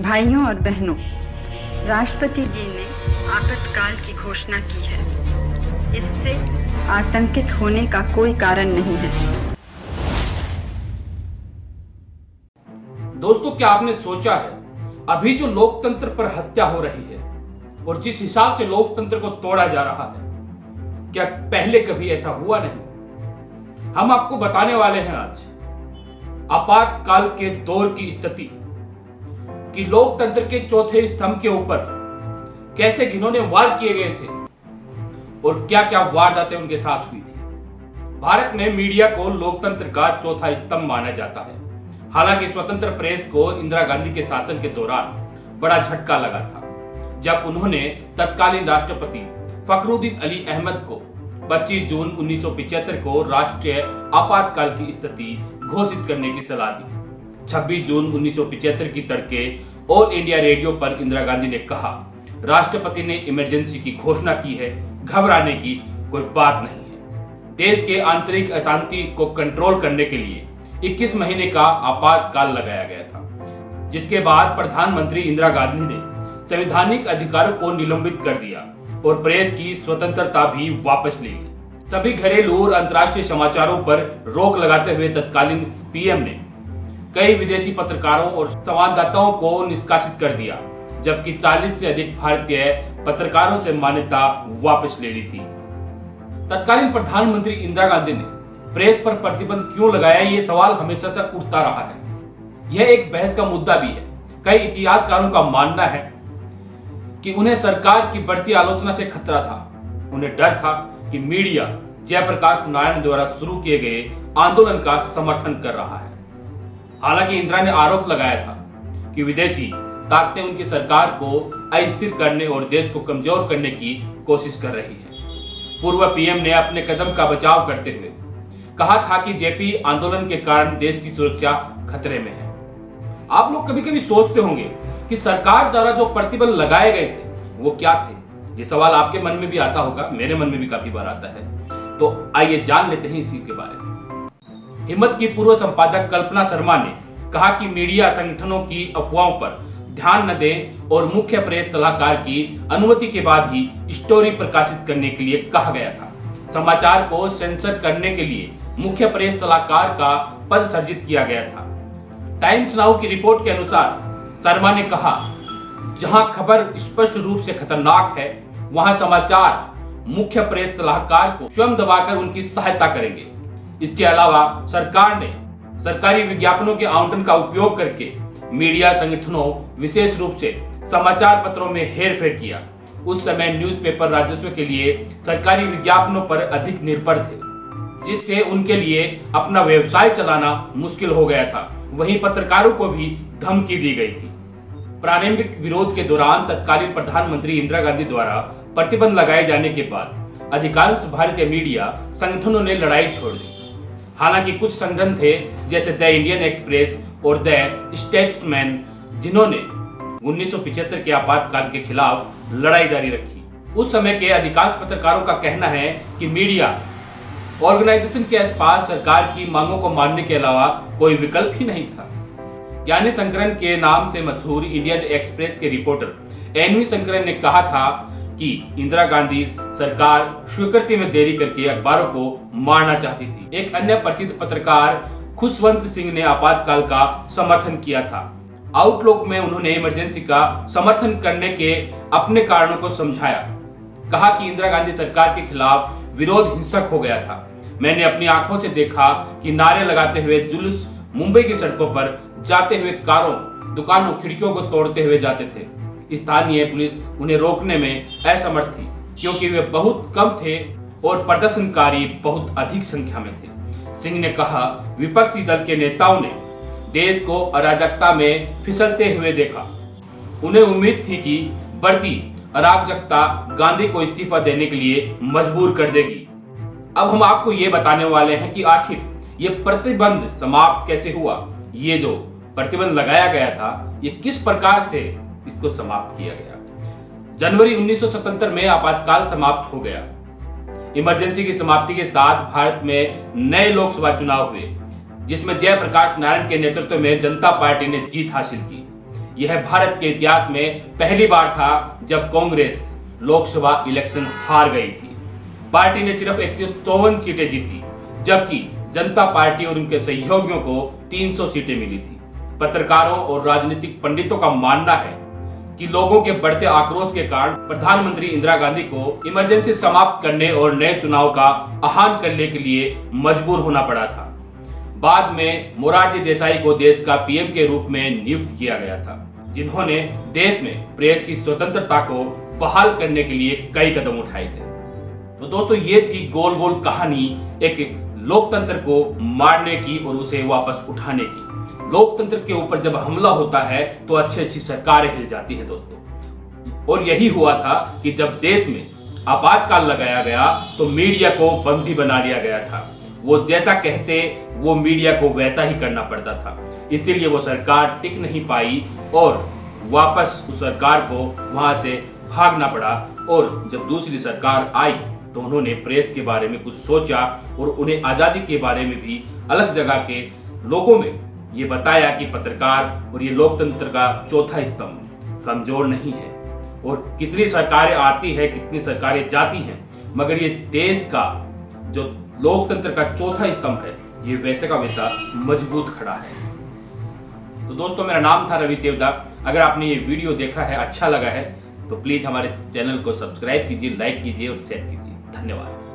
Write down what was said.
भाइयों और बहनों, राष्ट्रपति जी ने आपातकाल की घोषणा की है। इससे आतंकित होने का कोई कारण नहीं है। दोस्तों, क्या आपने सोचा है अभी जो लोकतंत्र पर हत्या हो रही है और जिस हिसाब से लोकतंत्र को तोड़ा जा रहा है, क्या पहले कभी ऐसा हुआ नहीं? हम आपको बताने वाले हैं आज आपातकाल के दौर की स्थिति कि लोकतंत्र के चौथे स्तंभ के ऊपर कैसे घिनौने वार किए गए थे और क्या क्या वारदातें उनके साथ हुई थी। भारत में मीडिया को लोकतंत्र का चौथा स्तंभ माना जाता है। हालांकि स्वतंत्र प्रेस को इंदिरा गांधी के शासन के दौरान बड़ा झटका लगा था, जब उन्होंने तत्कालीन राष्ट्रपति फखरुद्दीन अली अहमद को 25 जून 1975 को राष्ट्रीय आपातकाल की स्थिति घोषित करने की सलाह दी। 26 जून 1975 की तड़के ऑल इंडिया रेडियो पर इंदिरा गांधी ने कहा, राष्ट्रपति ने इमरजेंसी की घोषणा की है, घबराने की कोई बात नहीं है। देश के आंतरिक अशांति को कंट्रोल करने के लिए 21 महीने का आपातकाल लगाया गया था, जिसके बाद प्रधानमंत्री इंदिरा गांधी ने संवैधानिक अधिकारों को निलंबित कर दिया और प्रेस की स्वतंत्रता भी वापस ले ली। सभी घरेलू और अंतर्राष्ट्रीय समाचारों पर रोक लगाते हुए तत्कालीन पीएम ने कई विदेशी पत्रकारों और संवाददाताओं को निष्कासित कर दिया, जबकि 40 से अधिक भारतीय पत्रकारों से मान्यता वापस ले ली थी। तत्कालीन प्रधानमंत्री इंदिरा गांधी ने प्रेस पर प्रतिबंध क्यों लगाया, ये सवाल हमेशा से उठता रहा है। यह एक बहस का मुद्दा भी है। कई इतिहासकारों का मानना है कि उन्हें सरकार की बढ़ती आलोचना से खतरा था। उन्हें डर था कि मीडिया जयप्रकाश नारायण द्वारा शुरू किए गए आंदोलन का समर्थन कर रहा है। हालांकि इंदिरा ने आरोप लगाया था कि विदेशी ताकतें उनकी सरकार को अस्थिर करने और देश को कमजोर करने की कोशिश कर रही है। पूर्व पीएम ने अपने कदम का बचाव करते हुए कहा था कि जेपी आंदोलन के कारण देश की सुरक्षा खतरे में है। आप लोग कभी कभी सोचते होंगे कि सरकार द्वारा जो प्रतिबंध लगाए गए थे वो क्या थे। ये सवाल आपके मन में भी आता होगा, मेरे मन में भी काफी बार आता है। तो आइए जान लेते हैं इसी के बारे में। हिम्मत की पूर्व संपादक कल्पना शर्मा ने कहा कि मीडिया संगठनों की अफवाहों पर ध्यान न दें और मुख्य प्रेस सलाहकार की अनुमति के बाद ही स्टोरी प्रकाशित करने के लिए कहा गया था। समाचार को सेंसर करने के लिए मुख्य प्रेस सलाहकार का पद सृजित किया गया था। टाइम्स नाउ की रिपोर्ट के अनुसार शर्मा ने कहा, जहां खबर स्पष्ट रूप से खतरनाक है, वहां समाचार मुख्य प्रेस सलाहकार को स्वयं दबाकर उनकी सहायता करेंगे। इसके अलावा सरकार ने सरकारी विज्ञापनों के आवंटन का उपयोग करके मीडिया संगठनों, विशेष रूप से समाचार पत्रों में हेरफेर किया। उस समय न्यूज़पेपर राजस्व के लिए सरकारी विज्ञापनों पर अधिक निर्भर थे, जिससे उनके लिए अपना व्यवसाय चलाना मुश्किल हो गया था। वहीं पत्रकारों को भी धमकी दी गई थी। प्रारंभिक विरोध के दौरान तत्कालीन प्रधानमंत्री इंदिरा गांधी द्वारा प्रतिबंध लगाए जाने के बाद अधिकांश भारतीय मीडिया संगठनों ने लड़ाई छोड़ दी। हालांकि कुछ संगठन थे, जैसे द इंडियन एक्सप्रेस और द स्टेट्समैन, जिन्होंने 1975 के आपातकाल के खिलाफ लड़ाई जारी रखी। उस समय के अधिकांश पत्रकारों का कहना है कि मीडिया ऑर्गेनाइजेशन के आसपास सरकार की मांगों को मानने के अलावा कोई विकल्प ही नहीं था। ज्ञानी शंकरन के नाम से मशहूर इंडियन एक्सप्रेस के रिपोर्टर एनवी शंकरन ने कहा था कि इंदिरा गांधी सरकार स्वीकृति में देरी करके अखबारों को मारना चाहती थी। एक अन्य प्रसिद्ध पत्रकार खुशवंत सिंह ने आपातकाल का समर्थन किया था। आउटलुक में उन्होंने इमरजेंसी का समर्थन करने के अपने कारणों को समझाया। कहा कि इंदिरा गांधी सरकार के खिलाफ विरोध हिंसक हो गया था। मैंने अपनी आंखों से देखा कि नारे लगाते हुए जुलूस मुंबई की सड़कों पर जाते हुए कारों, दुकानों, खिड़कियों को तोड़ते हुए जाते थे। स्थानीय पुलिस उन्हें रोकने में असमर्थ थी, क्योंकि वे बहुत कम थे और प्रदर्शनकारी बहुत अधिक संख्या में थे। सिंह ने कहा, विपक्षी दल के नेताओं ने देश को अराजकता में फिसलते हुए देखा। उन्हें उम्मीद थी कि बढ़ती अराजकता गांधी को इस्तीफा देने के लिए मजबूर कर देगी। अब हम आपको ये बताने वाले हैं कि आखिर ये प्रतिबंध समाप्त कैसे हुआ। ये जो प्रतिबंध लगाया गया था, ये किस प्रकार से इसको समाप्त किया गया। जनवरी 1977 में आपातकाल समाप्त हो गया। इमरजेंसी की समाप्ति के साथ भारत में नए लोकसभा चुनाव हुए, जिसमें जयप्रकाश नारायण के नेतृत्व में जनता पार्टी ने जीत हासिल की। यह भारत के इतिहास में पहली बार था जब कांग्रेस लोकसभा इलेक्शन हार गई थी। पार्टी ने सिर्फ 154 सीटें जीती, जबकि जनता पार्टी और उनके सहयोगियों को 300 सीटें मिली थी। पत्रकारों और राजनीतिक पंडितों का मानना है कि लोगों के बढ़ते आक्रोश के कारण प्रधानमंत्री इंदिरा गांधी को इमरजेंसी समाप्त करने और नए चुनाव का आह्वान करने के लिए मजबूर होना पड़ा था। बाद में मोरारजी देसाई को देश का पीएम के रूप में नियुक्त किया गया था, जिन्होंने देश में प्रेस की स्वतंत्रता को बहाल करने के लिए कई कदम उठाए थे। तो दोस्तों, ये थी गोल गोल कहानी एक लोकतंत्र को मारने की और उसे वापस उठाने की। लोकतंत्र के ऊपर जब हमला होता है तो अच्छी सरकारें हिल जाती हैं दोस्तों। और यही हुआ था कि जब देश में आपातकाल लगाया गया तो मीडिया को बंदी बना दिया गया था। वो जैसा कहते वो मीडिया को वैसा ही करना पड़ता था। इसीलिए वो सरकार टिक नहीं पाई और वापस उस सरकार को वहां से भागना पड़ा। और जब दूसरी सरकार आई तो उन्होंने प्रेस के बारे में कुछ सोचा और उन्हें आजादी के बारे में भी अलग जगह के लोगों में ये बताया कि पत्रकार और ये लोकतंत्र का चौथा स्तंभ कमजोर नहीं है। और कितनी सरकारें आती है, कितनी सरकारें जाती हैं, मगर ये देश का जो लोकतंत्र का चौथा स्तंभ है ये वैसे का वैसा मजबूत खड़ा है। तो दोस्तों, मेरा नाम था रवि सेवदा। अगर आपने ये वीडियो देखा है, अच्छा लगा है, तो प्लीज हमारे चैनल को सब्सक्राइब कीजिए, लाइक कीजिए और शेयर कीजिए। धन्यवाद।